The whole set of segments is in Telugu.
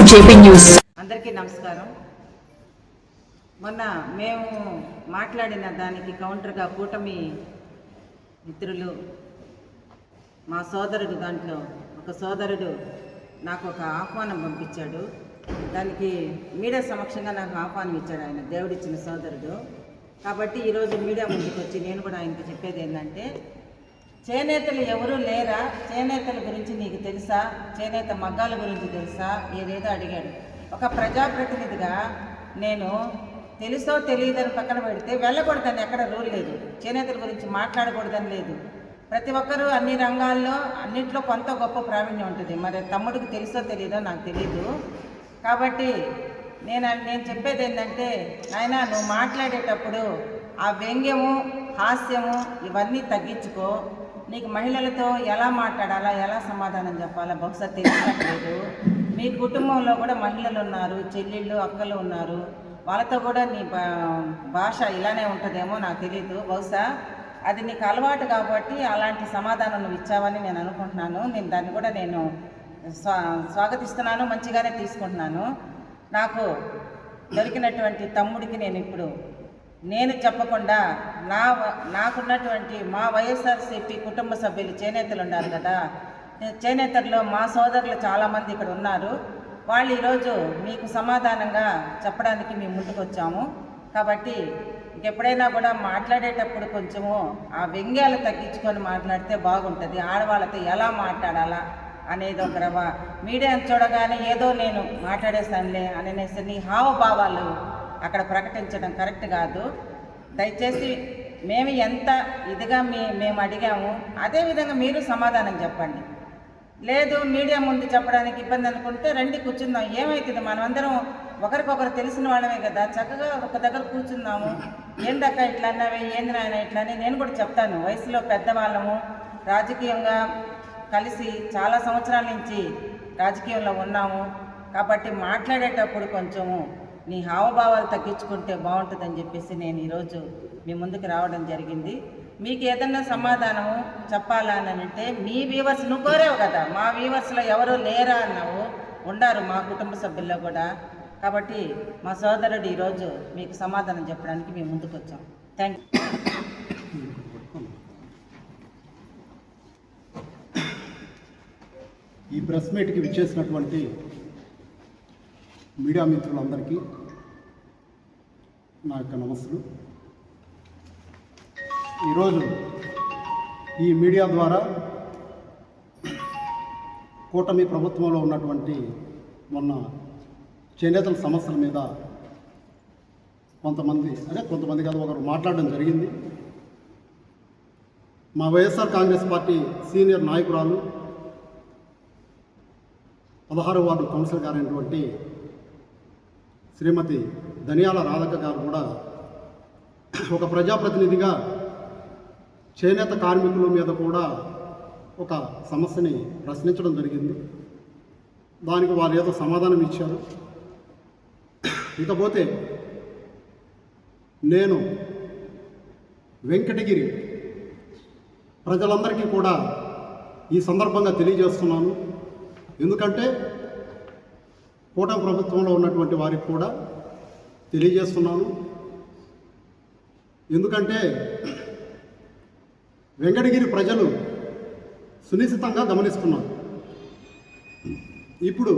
JP news. అందరికీ నమస్కారం. మొన్న మేము మాట్లాడిన దానికి కౌంటర్గా కూటమి మిత్రులు మా సోదరుడు దాంట్లో ఒక సోదరుడు నాకు ఒక ఆహ్వానం పంపించాడు. దానికి మీడియా సమక్షంగా నాకు ఆహ్వానం ఇచ్చాడు ఆయన, దేవుడిచ్చిన సోదరుడు. కాబట్టి ఈరోజు మీడియా ముందుకు వచ్చి నేను కూడా ఆయనకి చెప్పేది ఏంటంటే, చేనేతలు ఎవరూ లేరా, చేనేతల గురించి నీకు తెలుసా, చేనేత మగ్గాల గురించి తెలుసా, ఏదేదో అడిగాడు. ఒక ప్రజాప్రతినిధిగా నేను తెలుసో తెలియదని పక్కన పెడితే వెళ్ళకూడదని ఎక్కడ రూల్ లేదు, చేనేతల గురించి మాట్లాడకూడదని లేదు. ప్రతి ఒక్కరూ అన్ని రంగాల్లో అన్నింటిలో కొంత గొప్ప ప్రావీణ్యం ఉంటుంది. మరి తమ్ముడికి తెలుసో తెలియదో నాకు తెలియదు. కాబట్టి నేను చెప్పేది ఏంటంటే, నాయన నువ్వు మాట్లాడేటప్పుడు ఆ వ్యంగ్యము, హాస్యము ఇవన్నీ తగ్గించుకో. నీకు మహిళలతో ఎలా మాట్లాడాలా, ఎలా సమాధానం చెప్పాలా బహుశా తెలియట్లేదు. మీ కుటుంబంలో కూడా మహిళలు ఉన్నారు, చెల్లెళ్ళు, అక్కలు ఉన్నారు. వాళ్ళతో కూడా నీ భాష ఇలానే ఉంటుందేమో నాకు తెలియదు. బహుశా అది నీకు అలవాటు కాబట్టి అలాంటి సమాధానం నువ్వు ఇచ్చావని నేను అనుకుంటున్నాను. దాన్ని కూడా నేను స్వాగతిస్తున్నాను, మంచిగానే తీసుకుంటున్నాను. నాకు దొరికినటువంటి తమ్ముడికి నేను చెప్పకుండా నాకున్నటువంటి మా వైఎస్ఆర్సీపీ కుటుంబ సభ్యులు చేనేతలు ఉన్నారు కదా, చేనేతల్లో మా సోదరులు చాలామంది ఇక్కడ ఉన్నారు. వాళ్ళు ఈరోజు మీకు సమాధానంగా చెప్పడానికి మేము ముందుకు వచ్చాము. కాబట్టి ఎప్పుడైనా కూడా మాట్లాడేటప్పుడు కొంచెము ఆ వ్యంగ్యాలు తగ్గించుకొని మాట్లాడితే బాగుంటుంది. ఆడవాళ్ళతో ఎలా మాట్లాడాలా అనేది ఒక మీడియాను చూడగానే ఏదో నేను మాట్లాడేస్తానులే అనేసి నీ హావభావాలు అక్కడ ప్రకటించడం కరెక్ట్ కాదు. దయచేసి మేము ఎంత ఇదిగా మేము అడిగాము అదేవిధంగా మీరు సమాధానం చెప్పండి. లేదు మీడియా ముందు చెప్పడానికి ఇబ్బంది అనుకుంటే రండి కూర్చుందాం, ఏమవుతుంది, మనమందరం ఒకరికొకరు తెలిసిన వాళ్ళమే కదా, చక్కగా ఒక దగ్గర కూర్చుందాము. ఏందక్క ఇట్లా అన్నావే, ఏంది నాయన ఇట్లా అని నేను కూడా చెప్తాను. వయసులో పెద్దవాళ్ళము, రాజకీయంగా కలిసి చాలా సంవత్సరాల నుంచి రాజకీయంలో ఉన్నాము. కాబట్టి మాట్లాడేటప్పుడు కొంచెము నీ హావభావాలు తగ్గించుకుంటే బాగుంటుందని చెప్పేసి నేను ఈరోజు మీ ముందుకు రావడం జరిగింది. మీకు ఏదన్నా సమాధానము చెప్పాలని అంటే మీ వ్యూవర్స్, నువ్వు కోరావు కదా, మా వ్యూవర్స్లో ఎవరూ లేరా అన్నావు, ఉండారు మా కుటుంబ సభ్యుల్లో కూడా. కాబట్టి మా సోదరుడు ఈరోజు మీకు సమాధానం చెప్పడానికి మేము ముందుకు వచ్చాం. Thank you. ఈ ప్రెస్ మీట్కి విచ్చేసినటువంటి మీడియా మిత్రులందరికీ నా యొక్క నమస్సులు. ఈరోజు ఈ మీడియా ద్వారా కూటమి ప్రభుత్వంలో ఉన్నటువంటి మొన్న చేనేతల సమస్యల మీద కొంతమంది కాదు ఒకరు మాట్లాడడం జరిగింది. మా వైఎస్ఆర్ కాంగ్రెస్ పార్టీ సీనియర్ నాయకురాలు 16వ వార్డు కౌన్సిలర్ గారైనటువంటి శ్రీమతి ధనియాల రాధక్క గారు కూడా ఒక ప్రజాప్రతినిధిగా చేనేత కార్మికుల మీద కూడా ఒక సమస్యని ప్రశ్నించడం జరిగింది. దానికి వారు ఏదో సమాధానం ఇచ్చారు. ఇకపోతే నేను వెంకటగిరి ప్రజలందరికీ కూడా ఈ సందర్భంగా తెలియజేస్తున్నాను. ఎందుకంటే కూటమి ప్రభుత్వంలో ఉన్నటువంటి వారికి కూడా తెలియజేస్తున్నాను. ఎందుకంటే వెంకటగిరి ప్రజలు సునిశ్చితంగా గమనిస్తున్నారు. ఇప్పుడు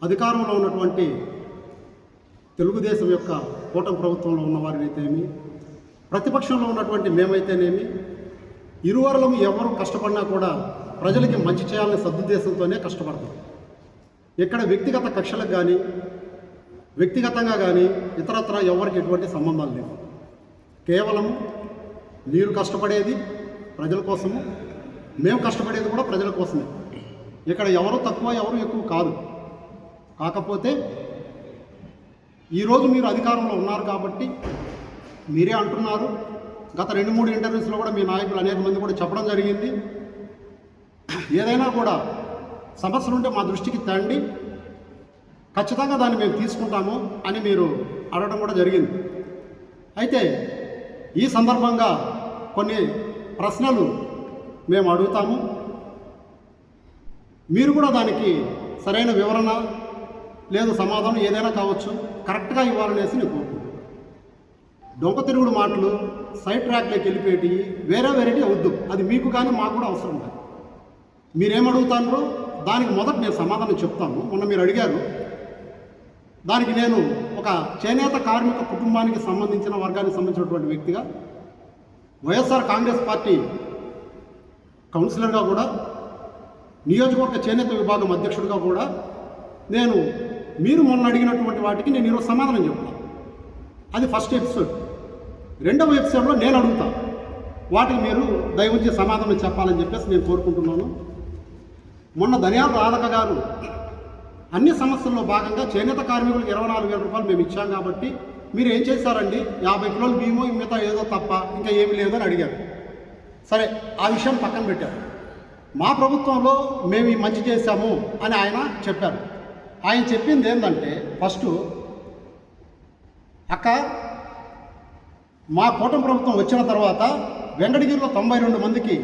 అధికారంలో ఉన్నటువంటి తెలుగుదేశం యొక్క కూటమి ప్రభుత్వంలో ఉన్నవారైతేమి, ప్రతిపక్షంలో ఉన్నటువంటి మేమైతేనేమి, ఇరువరులము ఎవరు కష్టపడినా కూడా ప్రజలకి మంచి చేయాలనే సదుద్దేశంతోనే కష్టపడతాం. ఇక్కడ వ్యక్తిగత కక్షలకు కానీ వ్యక్తిగతంగా కానీ ఇతరత్ర ఎవరికి ఎటువంటి సంబంధాలు లేవు. కేవలం మీరు కష్టపడేది ప్రజల కోసము, మేము కష్టపడేది కూడా ప్రజల కోసమే. ఇక్కడ ఎవరు తక్కువ ఎవరు ఎక్కువ కాదు. కాకపోతే ఈరోజు మీరు అధికారంలో ఉన్నారు కాబట్టి మీరే అంటున్నారు. గత 2-3 ఇంటర్వ్యూస్లో కూడా మీ నాయకులు అనేక మంది కూడా చెప్పడం జరిగింది. ఏదైనా కూడా సమస్యలు ఉంటే మా దృష్టికి తండి, ఖచ్చితంగా దాన్ని మేము తీసుకుంటాము అని మీరు అడగడం కూడా జరిగింది. అయితే ఈ సందర్భంగా కొన్ని ప్రశ్నలు మేము అడుగుతాము. మీరు కూడా దానికి సరైన వివరణ లేదు సమాధానం ఏదైనా కావచ్చు, కరెక్ట్గా ఇవ్వాలనేసి నేను కోరుకుంటున్నాను. డొంక తిరుగుడు మాటలు సైడ్ ట్రాక్లోకి వెళ్ళిపోయి వేరేటి అవద్దు. అది మీకు కానీ మాకు కూడా అవసరం లేదు. మీరేమడుగుతారో దానికి మొదట నేను సమాధానం చెప్తాను. మొన్న మీరు అడిగారు, దానికి నేను ఒక చేనేత కార్మిక కుటుంబానికి సంబంధించిన వర్గానికి సంబంధించినటువంటి వ్యక్తిగా, వైఎస్ఆర్ కాంగ్రెస్ పార్టీ కౌన్సిలర్గా కూడా, నియోజకవర్గ చేనేత విభాగం అధ్యక్షుడిగా కూడా నేను మీరు మొన్న అడిగినటువంటి వాటికి నేను ఈరోజు సమాధానం చెప్తాను. అది ఫస్ట్ ఎపిసోడ్. రెండవ ఎపిసోడ్లో నేను అడుగుతా, వాటికి మీరు దయవుంచి సమాధానం చెప్పాలని చెప్పేసి నేను కోరుకుంటున్నాను. మొన్న ధనియాల రాధక గారు అన్ని సమస్యల్లో భాగంగా చేనేత కార్మికులకు 24,000 రూపాయలు మేము ఇచ్చాం కాబట్టి మీరు ఏం చేశారండి, 50 కిలోలు బియ్యమో మిగతా ఏదో తప్ప ఇంకా ఏమీ లేదని అడిగారు. సరే, ఆ విషయం పక్కన పెట్టారు. మా ప్రభుత్వంలో మేము ఈ మంచి చేశాము అని ఆయన చెప్పారు. ఆయన చెప్పింది ఏంటంటే, ఫస్ట్ అక్క, మా కూటమి ప్రభుత్వం వచ్చిన తర్వాత వెంకటగిరిలో 92 మందికి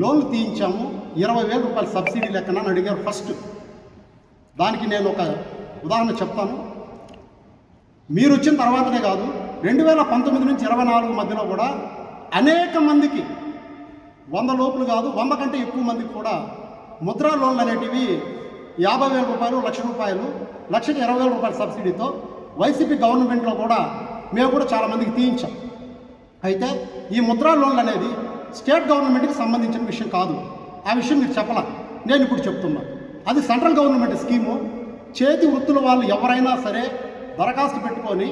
లోన్లు తీయించాము, 20,000 రూపాయలు సబ్సిడీ లెక్కన అని అడిగారు ఫస్ట్. దానికి నేను ఒక ఉదాహరణ చెప్తాను. మీరు వచ్చిన తర్వాతనే కాదు, 2019 నుంచి 24 మధ్యలో కూడా అనేక మందికి 100 లోపులు కాదు, 100 కంటే ఎక్కువ మందికి కూడా ముద్రా లోన్లు అనేటివి 50,000 రూపాయలు, 1,00,000 రూపాయలు, 1,20,000 రూపాయల సబ్సిడీతో వైసీపీ గవర్నమెంట్లో కూడా మేము కూడా చాలామందికి తీయించాం. అయితే ఈ ముద్రా లోన్లు అనేది స్టేట్ గవర్నమెంట్కి సంబంధించిన విషయం కాదు. ఆ విషయం మీరు చెప్పాల, నేను ఇప్పుడు చెప్తున్నాను. అది సెంట్రల్ గవర్నమెంట్ స్కీము. చేతి వృత్తుల వాళ్ళు ఎవరైనా సరే దరఖాస్తు పెట్టుకొని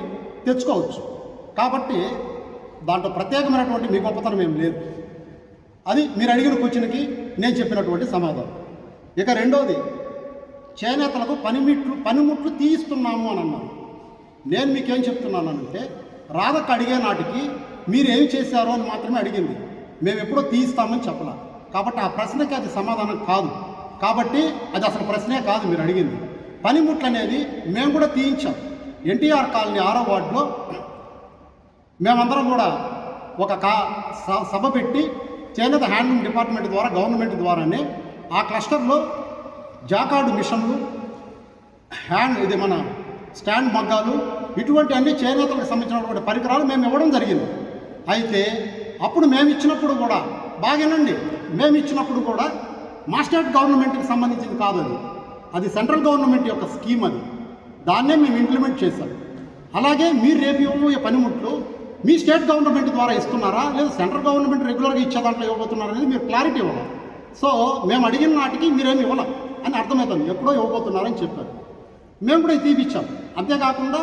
తెచ్చుకోవచ్చు. కాబట్టి దాంట్లో ప్రత్యేకమైనటువంటి మీ గొప్పతనం ఏం లేదు. అది మీరు అడిగిన క్వశ్చన్కి నేను చెప్పినటువంటి సమాధానం. ఇక రెండోది, చేనేతలకు పనిముట్లు తీయిస్తున్నాము అని అన్నారు. నేను మీకేం చెప్తున్నానంటే, రాధక్క అడిగే నాటికి మీరు ఏం చేశారో అని మాత్రమే అడిగింది. మేము ఎప్పుడో తీయిస్తామని చెప్పలా. కాబట్టి ఆ ప్రశ్నకి అది సమాధానం కాదు. కాబట్టి అది అసలు ప్రశ్నే కాదు మీరు అడిగింది. పనిముట్లు అనేది మేము కూడా తీయించాం. ఎన్టీఆర్ కాలనీ 6వ వార్డులో మేమందరం కూడా ఒక సభ పెట్టి చేనేత హ్యాండ్లూమ్ డిపార్ట్మెంట్ ద్వారా, గవర్నమెంట్ ద్వారానే ఆ క్లస్టర్లో జాకార్డు మిషన్లు, ఇది మన స్టాండ్ మగ్గాలు, ఇటువంటి అన్ని చేనేతలకు సంబంధించినటువంటి పరికరాలు మేము ఇవ్వడం జరిగింది. అయితే అప్పుడు మేము ఇచ్చినప్పుడు కూడా, బాగేనండి, మేము ఇచ్చినప్పుడు కూడా మా స్టేట్ గవర్నమెంట్కి సంబంధించింది కాదు. అది సెంట్రల్ గవర్నమెంట్ యొక్క స్కీమ్. అది దాన్నే మేము ఇంప్లిమెంట్ చేశాం. అలాగే మీరు రేపు ఇవ్వబోయే పనిముట్లు మీ స్టేట్ గవర్నమెంట్ ద్వారా ఇస్తున్నారా, లేదా సెంట్రల్ గవర్నమెంట్ రెగ్యులర్గా ఇచ్చే దాంట్లో ఇవ్వబోతున్నారా అనేది మీరు క్లారిటీ ఇవ్వాలి. సో మేము అడిగిన నాటికి మీరేమి ఇవ్వాలి అని అర్థమవుతుంది. ఎప్పుడో ఇవ్వబోతున్నారని చెప్పారు. మేము కూడా తీపిచ్చాం. అంతేకాకుండా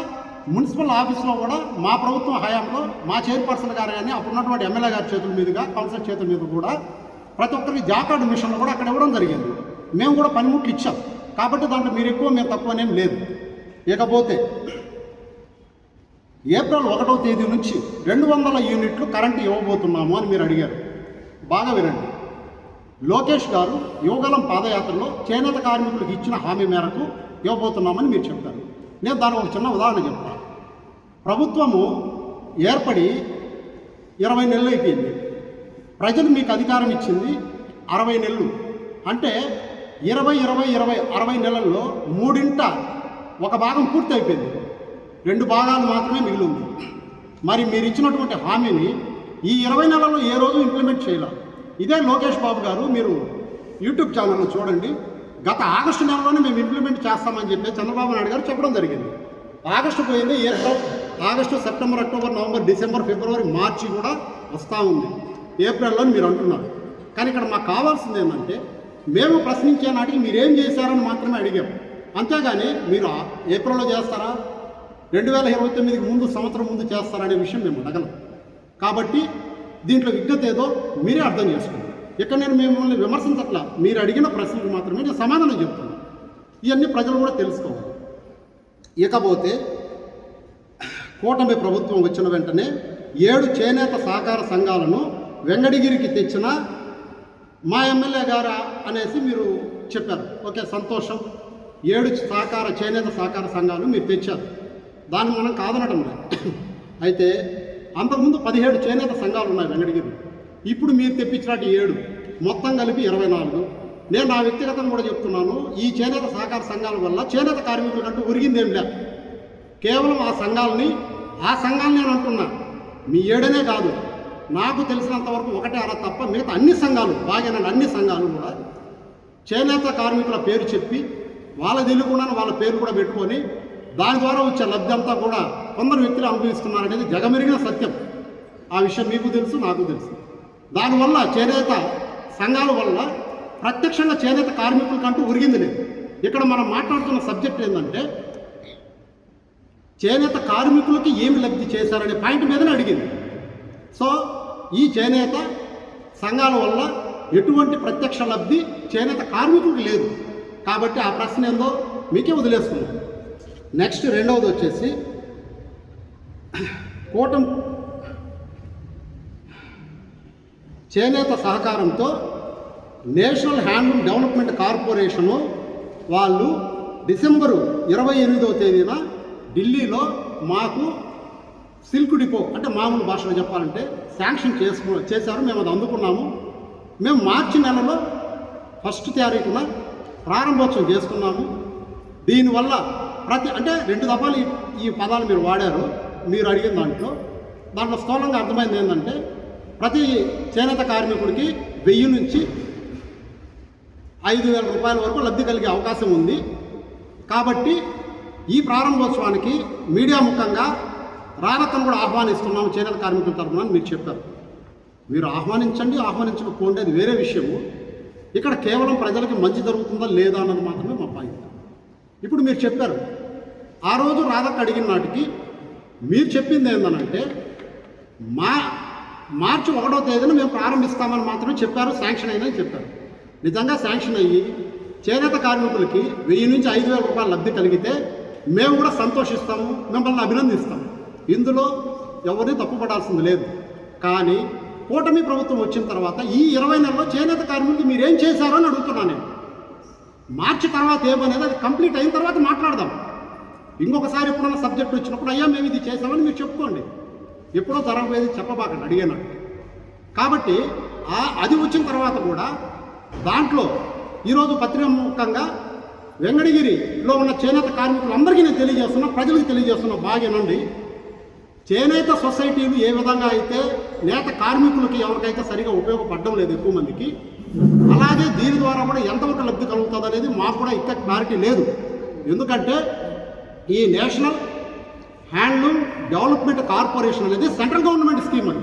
మున్సిపల్ ఆఫీస్లో కూడా మా ప్రభుత్వం హయాంలో మా చైర్పర్సన్ గారు కానీ అప్పుడున్నటువంటి ఎమ్మెల్యే గారి చేతుల మీదుగా, కౌన్సిలర్ చేతుల మీద కూడా ప్రతి ఒక్కరికి జాకార్డు మిషన్లు కూడా అక్కడ ఇవ్వడం జరిగింది. మేము కూడా పనిముట్లు ఇచ్చాం. కాబట్టి దాంట్లో మీరు ఎక్కువ మేము తక్కువ అనేం లేదు. ఇకపోతే ఏప్రిల్ 1వ తేదీ నుంచి 200 యూనిట్లు కరెంటు ఇవ్వబోతున్నాము అని మీరు అడిగారు. బాగా వినండి. లోకేష్ గారు యువగలం పాదయాత్రలో చేనేత కార్మికులకు ఇచ్చిన హామీ మేరకు ఇవ్వబోతున్నామని మీరు చెప్పారు. నేను దానికి ఒక చిన్న ఉదాహరణ చెప్తాను. ప్రభుత్వము ఏర్పడి 20 నెలలు అయిపోయింది. ప్రజలు మీకు అధికారం ఇచ్చింది 60 నెలలు. అంటే 60 నెలల్లో 3/4 ఒక భాగం పూర్తి అయిపోయింది. 2 భాగాలు మాత్రమే మిగిలి ఉంది. మరి మీరు ఇచ్చినటువంటి హామీని ఈ 20 నెలల్లో ఏ రోజు ఇంప్లిమెంట్ చేయలేదు. ఇదే లోకేష్ బాబు గారు, మీరు యూట్యూబ్ ఛానల్లో చూడండి, గత ఆగస్టు నెలలోనే మేము ఇంప్లిమెంట్ చేస్తామని చెప్పి చంద్రబాబు నాయుడు గారు చెప్పడం జరిగింది. ఆగస్టు పోయింది, August, September, October, November, December, February, మార్చి కూడా వస్తూ ఉంది. ఏప్రిల్లో మీరు అంటున్నారు. కానీ ఇక్కడ మాకు కావాల్సింది ఏంటంటే, మేము ప్రశ్నించే నాటికి మీరేం చేశారని మాత్రమే అడిగాము. అంతేగాని మీరు ఏప్రిల్లో చేస్తారా, 2029కి ముందు, సంవత్సరం ముందు చేస్తారా అనే విషయం మేము అడగలం. కాబట్టి దీంట్లో విజ్ఞత ఏదో మీరే అర్థం చేసుకోండి. ఇక్కడ నేను మిమ్మల్ని విమర్శించట్లా, మీరు అడిగిన ప్రశ్నకు మాత్రమే నేను సమాధానం చెప్తున్నాను. ఇవన్నీ ప్రజలు కూడా తెలుసుకోవాలి. ఇకపోతే కూటమి ప్రభుత్వం వచ్చిన వెంటనే 7 చేనేత సహకార సంఘాలను వెంకటగిరికి తెచ్చిన మా ఎమ్మెల్యే గారు అనేసి మీరు చెప్పారు. ఓకే, సంతోషం. 7 చేనేత సహకార సంఘాలు మీరు తెచ్చారు. దాన్ని మనం కాదనటం లేదు. అయితే అంతకుముందు 17 చేనేత సంఘాలు ఉన్నాయి వెంకటగిరి. ఇప్పుడు మీరు తెప్పించినట్టు 7 మొత్తం కలిపి 24. నేను నా వ్యక్తిగతంగా కూడా చెప్తున్నాను, ఈ చేనేత సహకార సంఘాల వల్ల చేనేత కార్మికులకంటూ ఒరిగిందేం లేదు. కేవలం ఆ సంఘాలని నేను అంటున్నా, మీ ఏడనే కాదు, నాకు తెలిసినంత వరకు ఒకటే అలా తప్ప మిగతా అన్ని సంఘాలు బాగానండి, అన్ని సంఘాలు కూడా చేనేత కార్మికుల పేరు చెప్పి వాళ్ళ తెలియకుండా వాళ్ళ పేరు కూడా పెట్టుకొని దాని ద్వారా వచ్చే లబ్ధి అంతా కూడా కొందరు వ్యక్తులు అనుభవిస్తున్నారనేది జగమెరిగిన సత్యం. ఆ విషయం మీకు తెలుసు, నాకు తెలుసు. దానివల్ల చేనేత సంఘాల వల్ల ప్రత్యక్షంగా చేనేత కార్మికులకంటూ ఒరిగింది లేదు. ఇక్కడ మనం మాట్లాడుతున్న సబ్జెక్ట్ ఏంటంటే చేనేత కార్మికులకి ఏమి లబ్ధి చేశారనే పాయింట్ మీదనే అడిగింది. సో ఈ చేనేత సంఘాల వల్ల ఎటువంటి ప్రత్యక్ష లబ్ధి చేనేత కార్మికులకు లేదు. కాబట్టి ఆ ప్రశ్న ఏందో మీకే వదిలేసుకున్నాం. నెక్స్ట్ రెండవది వచ్చేసి కూటమి చేనేత సహకారంతో నేషనల్ హ్యాండ్లూమ్ డెవలప్మెంట్ కార్పొరేషను వాళ్ళు డిసెంబరు 28వ తేదీన ఢిల్లీలో మాకు సిల్క్ డిపో అంటే మామూలు భాషలో చెప్పాలంటే శాంక్షన్ చేశారు. మేము అది అందుకున్నాము. మేము మార్చి నెలలో 1వ తారీఖున ప్రారంభోత్సవం చేసుకున్నాము. దీనివల్ల అంటే 2 దఫాలు ఈ పదాలు మీరు వాడారు. మీరు అడిగిన దాంట్లో స్థూలంగా అర్థమైంది ఏంటంటే ప్రతి చేనేత కార్మికుడికి 1000 నుంచి 5,000 రూపాయల వరకు లబ్ధి కలిగే అవకాశం ఉంది. కాబట్టి ఈ ప్రారంభోత్సవానికి మీడియా ముఖంగా రాధక్కను కూడా ఆహ్వానిస్తున్నాము చేనేత కార్మికుల తరఫున మీరు చెప్పారు. మీరు ఆహ్వానించండి, ఆహ్వానించకపోండి, అది వేరే విషయము. ఇక్కడ కేవలం ప్రజలకి మంచి జరుగుతుందా లేదా అన్నది మాత్రమే మా పాయింట్. ఇప్పుడు మీరు చెప్పారు, ఆ రోజు రాధక్క అడిగిన నాటికి మీరు చెప్పింది ఏంటనంటే మార్చి 1వ తేదీన మేము ప్రారంభిస్తామని మాత్రమే చెప్పారు, శాంక్షన్ అయిందని చెప్పారు. నిజంగా శాంక్షన్ అయ్యి చేనేత కార్మికులకి 1000 నుంచి 5,000 రూపాయలు లబ్ధి కలిగితే మేము కూడా సంతోషిస్తాము, మిమ్మల్ని అభినందిస్తాము. ఇందులో ఎవరిని తప్పుపడాల్సింది లేదు. కానీ కూటమి ప్రభుత్వం వచ్చిన తర్వాత ఈ 20 నెలల్లో చేనేత కార్మికులు మీరేం చేశారో అని అడుగుతున్నాను నేను. మార్చి తర్వాత ఏమనేది అది కంప్లీట్ అయిన తర్వాత మాట్లాడదాం. ఇంకొకసారి ఎప్పుడైనా సబ్జెక్ట్ వచ్చినప్పుడు అయ్యా మేము ఇది చేసామని మీరు చెప్పుకోండి. ఎప్పుడో జరగలేదు చెప్పబాకండి అడిగాను. కాబట్టి అది వచ్చిన తర్వాత కూడా దాంట్లో ఈరోజు పత్రికాముఖంగా వెంకటగిరిలో ఉన్న చేనేత కార్మికులందరికీ నేను తెలియజేస్తున్నా, ప్రజలకు తెలియజేస్తున్నా, బాగేనండి. చేనేత సొసైటీలు ఏ విధంగా అయితే నేత కార్మికులకి ఎవరికైతే సరిగా ఉపయోగపడడం లేదు ఎక్కువ మందికి, అలాగే దీని ద్వారా కూడా ఎంతవరకు లబ్ధి కలుగుతుంది అనేది మాకు కూడా ఇంకా క్లారిటీ లేదు. ఎందుకంటే ఈ నేషనల్ హ్యాండ్లూమ్ డెవలప్మెంట్ కార్పొరేషన్ అనేది సెంట్రల్ గవర్నమెంట్ స్కీమ్ అది.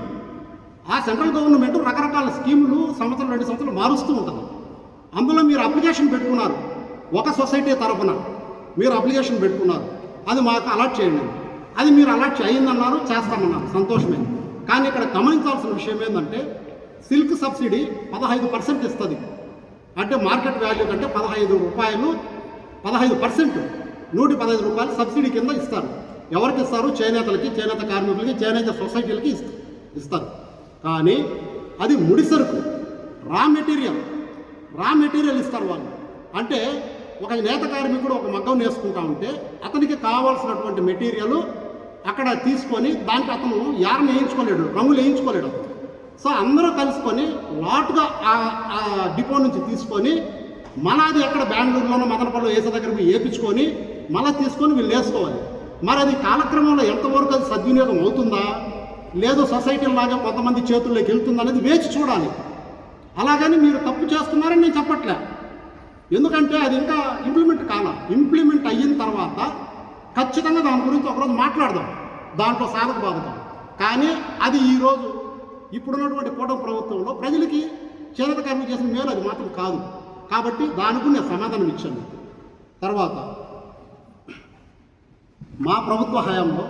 ఆ సెంట్రల్ గవర్నమెంట్ రకరకాల స్కీములు సంవత్సరం 2 సంవత్సరాలు మారుస్తూ ఉంటుంది. అందులో మీరు అప్లికేషన్ పెట్టుకున్నారు, ఒక సొసైటీ తరఫున మీరు అప్లికేషన్ పెట్టుకున్నారు, అది మాకు అలాట్ చేయండి. అది మీరు అలాట్ అయ్యిందన్నారు, చేస్తామన్నారు, సంతోషమే. కానీ ఇక్కడ గమనించాల్సిన విషయం ఏంటంటే సిల్క్ సబ్సిడీ 15% ఇస్తుంది. అంటే మార్కెట్ వాల్యూ కంటే 15 రూపాయలు 15% 115 రూపాయలు సబ్సిడీ కింద ఇస్తారు. ఎవరికి ఇస్తారు? చేనేతలకి, చేనేత కార్మికులకి, చేనేత సొసైటీలకి ఇస్తారు. కానీ అది ముడిసరుకు, రా మెటీరియల్ ఇస్తారు వాళ్ళు. అంటే ఒక నేత కార్మికుడు ఒక మగ్గం నేసుకుంటా ఉంటే అతనికి కావాల్సినటువంటి మెటీరియల్ అక్కడ తీసుకొని దానికి అతను యారం వేయించుకోలేడు, రంగులు వేయించుకోలేడు. సో అందరూ కలుసుకొని లాట్గా ఆ డిపో నుంచి తీసుకొని మనది ఎక్కడ బెంగళూరులోనో మదనపల్లిలో వేసే దగ్గర వేయించుకొని మళ్ళీ తీసుకొని వీళ్ళు వేసుకోవాలి. మరి అది కాలక్రమంలో ఎంతవరకు అది సద్వినియోగం అవుతుందా లేదో సొసైటీల లాగా కొంతమంది చేతుల్లోకి వెళ్తుందా అనేది వేచి చూడాలి. అలాగని మీరు తప్పు చేస్తున్నారని నేను చెప్పట్లే. ఎందుకంటే అది ఇంకా ఇంప్లిమెంట్ అయిన తర్వాత ఖచ్చితంగా దాని గురించి ఒకరోజు మాట్లాడదాం, దాంట్లో సాధక బాధకం. కానీ అది ఈరోజు ఇప్పుడున్నటువంటి కూటమి ప్రభుత్వంలో ప్రజలకి చేనేత కార్మికులు చేసిన మేలు అది మాత్రం కాదు. కాబట్టి దానికి నేను సమాధానం ఇచ్చాను. తర్వాత మా ప్రభుత్వ హయాంలో